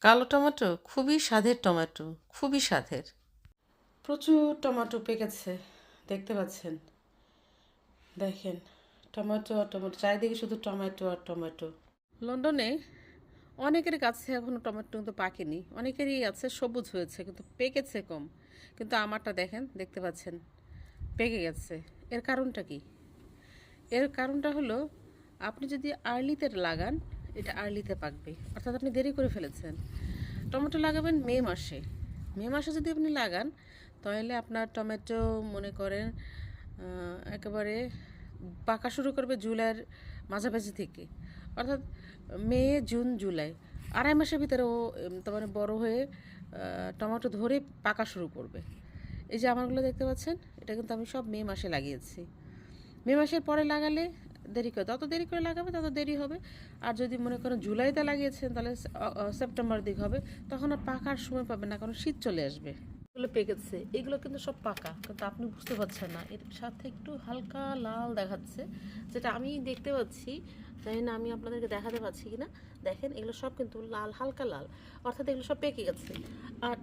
কালো টমেটো খুবই স্বাদের টমেটো, খুবই স্বাদের। প্রচুর টমেটো পেকেছে, দেখতে পাচ্ছেন। দেখেন, টমেটো আর টমেটো, চারিদিকে শুধু টমেটো আর টমেটো। লন্ডনে অনেকের কাছে এখনও টমেটো কিন্তু পাকেনি, অনেকেরই আছে সবুজ হয়েছে কিন্তু পেকেছে কম। কিন্তু আমারটা দেখেন, দেখতে পাচ্ছেন পেকে গেছে। এর কারণটা কি? এর কারণটা হলো, আপনি যদি আর্লিতে লাগান, এটা আর্লিতে পাকবে, অর্থাৎ আপনি দেরি করে ফেলেছেন। টমেটো লাগাবেন মে মাসে। মে মাসে যদি আপনি লাগান, তাহলে আপনার টমেটো মনে করেন একেবারে পাকা শুরু করবে জুলাইয়ের মাঝামাঝি থেকে, অর্থাৎ মে জুন জুলাই, আড়াই মাসের ভিতরে ও তার মানে বড়ো হয়ে টমেটো ধরে পাকা শুরু করবে। এই যে আমারগুলো দেখতে পাচ্ছেন, এটা কিন্তু আমি সব মে মাসে লাগিয়েছি। মে মাসের পরে লাগালে দেরি করে, যত দেরি করে লাগাবে তত দেরি হবে। আর যদি মনে করেন জুলাইতে লাগিয়েছেন, তাহলে সেপ্টেম্বর দিক হবে, তখন আর পাকার সময় পাবে না, কারণ শীত চলে আসবে। এগুলো পেকেছে, এগুলো কিন্তু সব পাকা, কিন্তু আপনি বুঝতে পারছেন না। এর সাথে একটু হালকা লাল দেখাচ্ছে, যেটা আমি দেখতে পাচ্ছি। জানি না আমি আপনাদেরকে দেখাতে পাচ্ছি কিনা। দেখেন, এগুলো সব কিন্তু লাল, হালকা লাল, অর্থাৎ এগুলো সব পেকে গেছে। আর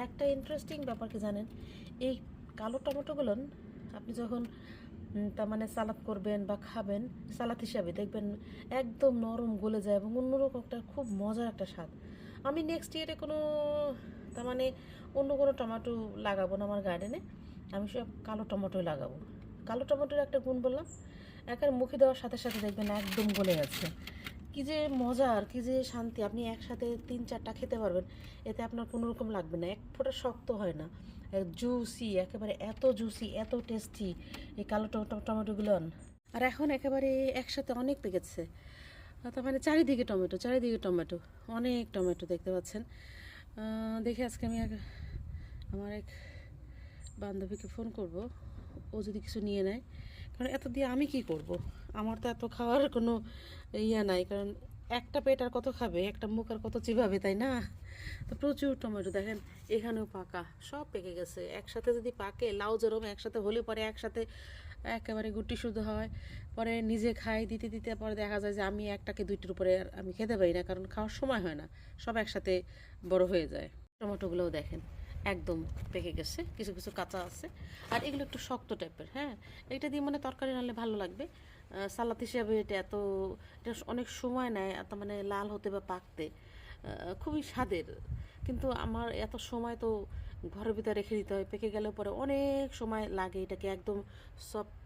একটা ইন্টারেস্টিং ব্যাপার কি জানেন, এই কালো টমেটোগুলো আপনি যখন তার মানে সালাদ করবেন বা খাবেন, সালাদ হিসাবে দেখবেন একদম নরম গলে যায় এবং অন্যরকম একটা খুব মজার একটা স্বাদ। আমি নেক্সট ইয়ারে কোনো তার মানে অন্য কোনো টমেটো লাগাবো না আমার গার্ডেনে, আমি সব কালো টমেটোই লাগাবো। কালো টমেটোর একটা গুণ বললাম, একের মুখে দেওয়ার সাথে সাথে দেখবেন একদম গলে যাচ্ছে। কী যে মজার, কী যে শান্তি, আপনি একসাথে 3-4টা খেতে পারবেন, এতে আপনার কোনো রকম লাগবে না, এক ফোঁটা শক্ত হয় না, জুসি, একেবারে এত জুসি, এত টেস্টি এই কালো টমেটোগুলো। আর এখন একেবারে একসাথে অনেক পেকেছে, তার মানে চারিদিকে টমেটো, চারিদিকে টমেটো, অনেক টমেটো দেখতে পাচ্ছেন। দেখে আজকে আমি আমার এক বান্ধবীকে ফোন করব, ও যদি কিছু নিয়ে নেয়, কারণ এত দিয়ে আমি কি করব, আমার তো এত খাওয়ার কোনো ইয়ে নাই, কারণ একটা পেট আর কত খাবে, একটা মুখ আর কত চিবাবে, তাই না? তো প্রচুর টমেটো দেখেন, এখানেও পাকা, সব পেকে গেছে। একসাথে যদি পাকে, লাউ যেরকম একসাথে হলে পরে একসাথে একেবারে গুটি শুদ্ধ হয়, পরে নিজে খাই, দিতে দিতে পরে দেখা যায় যে আমি একটাকে দুইটির উপরে আর আমি খেতে পারি না, কারণ খাওয়ার সময় হয় না, সব একসাথে বড় হয়ে যায়। টমেটোগুলোও দেখেন একদম পেকে গেছে, কিছু কিছু কাঁচা আছে। আর এগুলো একটু শক্ত টাইপের, হ্যাঁ, এটা দিয়ে মানে তরকারি নাহলে ভালো লাগবে। সালাদ হিসাবে এটা এটা অনেক সময় নেয় তার মানে লাল হতে বা পাকতে, খুবই স্বাদের। কিন্তু আমার এত সময় তো ঘরের ভিতরে রেখে দিতে হয়, পেকে গেলে পরে অনেক সময় লাগে এটাকে একদম সফট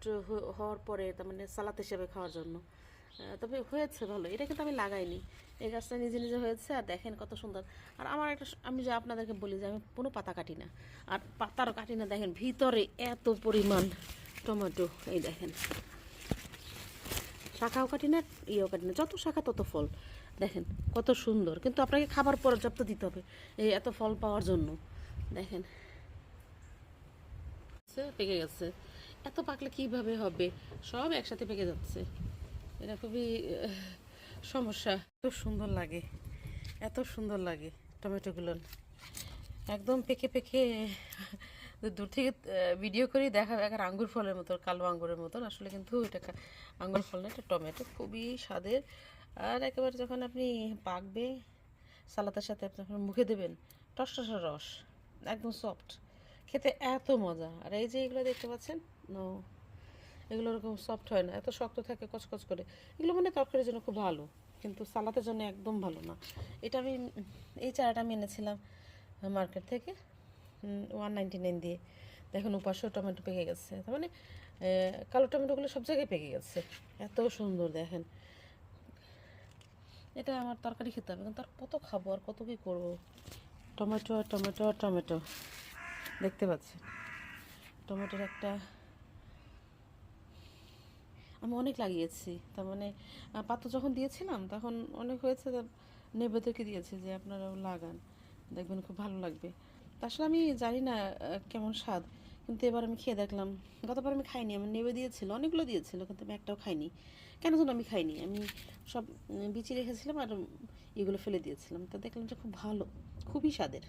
হওয়ার পরে তার মানে সালাদ হিসেবে খাওয়ার জন্য। তবে হয়েছে ভালো, এটা কিন্তু আমি লাগাইনি, এই গাছটা নিজে নিজে হয়েছে। আর দেখেন কত সুন্দর। আর আমার একটা, আমি যে আপনাদেরকে বলি যে আমি কোনো পাতা কাটি না, আর পাতারও কাটি না। দেখেন ভিতরে এত পরিমাণ টমেটো, এই দেখেন, শাখাও কাটি না, ইয়েও কাটি না, যত শাখা তত ফল। দেখেন কত সুন্দর, কিন্তু আপনাকে খাবার পর্যাপ্ত দিতে হবে এই এত ফল পাওয়ার জন্য। দেখেন পেকে গেছে, এত পাকলে কিভাবে হবে, সব একসাথে পেকে যাচ্ছে, এটা খুবই সমস্যা। এত সুন্দর লাগে, এত সুন্দর লাগে টমেটোগুলো, একদম পেকে পেকে দূর থেকে ভিডিও করে দেখা যায় আঙ্গুর ফলের মতো, কালো আঙ্গুরের মতন, আসলে কিন্তু এটা আঙ্গুর ফল না, এটা টমেটো, খুবই স্বাদের। আর একেবারে যখন আপনি পাকবে, সালাতের সাথে আপনি যখন মুখে দেবেন, টসটসা রস, একদম সফট, খেতে এত মজা। আর এই যে এগুলো দেখতে পাচ্ছেন, নো, এগুলো ওরকম সফট হয় না, এত শক্ত থাকে কচকচ করে। এগুলো মানে তরকারির জন্য খুব ভালো, কিন্তু সালাতের জন্য একদম ভালো না। এটা আমি, এই চারাটা আমি এনেছিলাম মার্কেট থেকে 199 দিয়ে। দেখুন উপাসও টমেটো পেকে গেছে, তার মানে কালো টমেটোগুলো সব জায়গায় পেকে গেছে, এত সুন্দর দেখেন। এটা আমার তরকারি খেতে হবে, কিন্তু তার কত খাবো আর কত কী করবো। টমেটো আর টমেটো আর টমেটো, দেখতে পাচ্ছি টমেটোর একটা, আমি অনেক লাগিয়েছি, তার মানে পাতা যখন দিয়েছিলাম তখন অনেক হয়েছে, নেবেদেরকে দিয়েছি যে আপনারাও লাগান, দেখবেন খুব ভালো লাগবে। তা আসলে আমি জানি না কেমন স্বাদ, কিন্তু এবার আমি খেয়ে দেখলাম। গতবার আমি খাইনি, আমার নেবে দিয়েছিল, অনেকগুলো দিয়েছিল, কিন্তু আমি একটাও খাইনি। কেন যেন আমি খাইনি, আমি সব বিচি রেখেছিলাম আর এগুলো ফেলে দিয়েছিলাম, তো দেখলাম যে খুব ভালো, খুবই স্বাদের।